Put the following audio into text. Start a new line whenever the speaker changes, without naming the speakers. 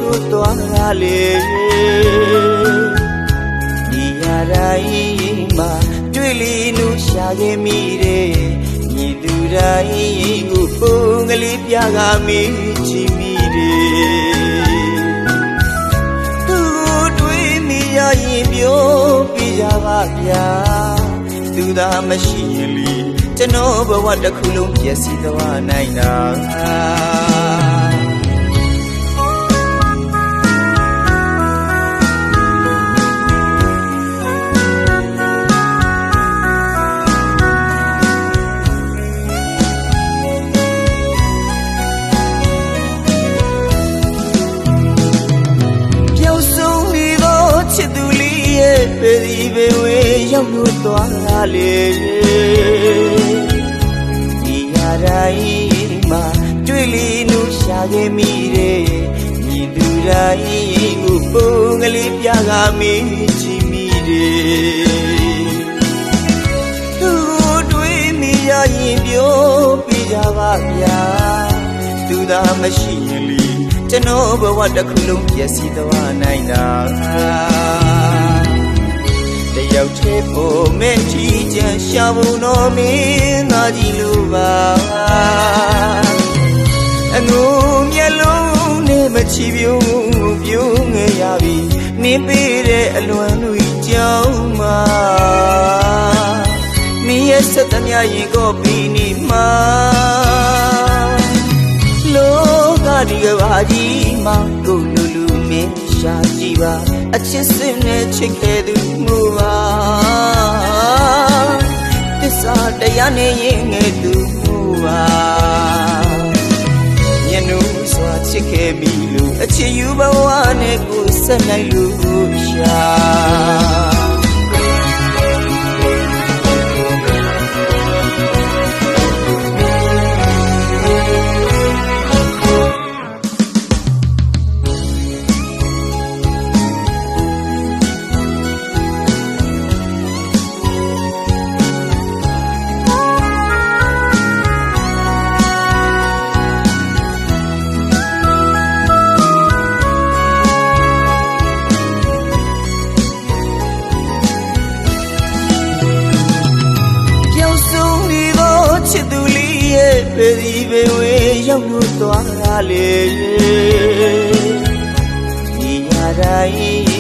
ရောက်လို့သွားတာလေဒီရတိုင်းမှာတွေ့လီလို့ရှာခဲ့မိတယ်ညီသူတိုင်းကိုပုံကလေးပြကမေးချီမိတယ်သူတွေ့မိရရင်ပြောပြကြပါဗျာသူသာမရှိရင်လီကျွန်တော်ဘဝတစ်ခုလုံးပြည့်စည်သွားနိုင်တာပေဒီပေဝေရောက်လို့သွားတာလေဒီရတိုင်းမှာတွေ့လီလို့ရှာခဲ့မိတယ်ညီသူတိုင်းကိုပုံကလေးပြကမေးချီမိတယ်သူတွေ့မိရရင်ပြောပြကြပါဗျာသူသာမရှိရင်လီကျွန်တော်ဘဝတစ်ခုလုံးပြည့်စည်သွားနိုင်တာတယောက်တည်းဖို့မဲ့ချီချမ်းရှာဖို့တော့မင်းသားကြီးလိုပါအငုံမျက်လုံးနဲ့မချီပြုံးပြုံးငယ်ရပြီနင်းပေးတဲ့အလွန်လူကြောင်းမှာမင်းရဲ့စက်တမြရင်ကိုပြီးနေမှာလောကဒီကဘာကြီးမှာကိုလူလူမင်းရှာကြည့်ပါအချစ်စင်နဲ့ချစ်ခဲ့သူမှုပါသစ္စာတရားနဲ့ရင်ငယ်သူမှုပါညနူစွာချစ်ခဲ့ပြီလို့အချစ်ယူဘဝနဲ့ကိုဆက်လိုက်လို့ရှာပေဒီပေဝေရောက်လို့သွားတာလေဒီရတိုင်း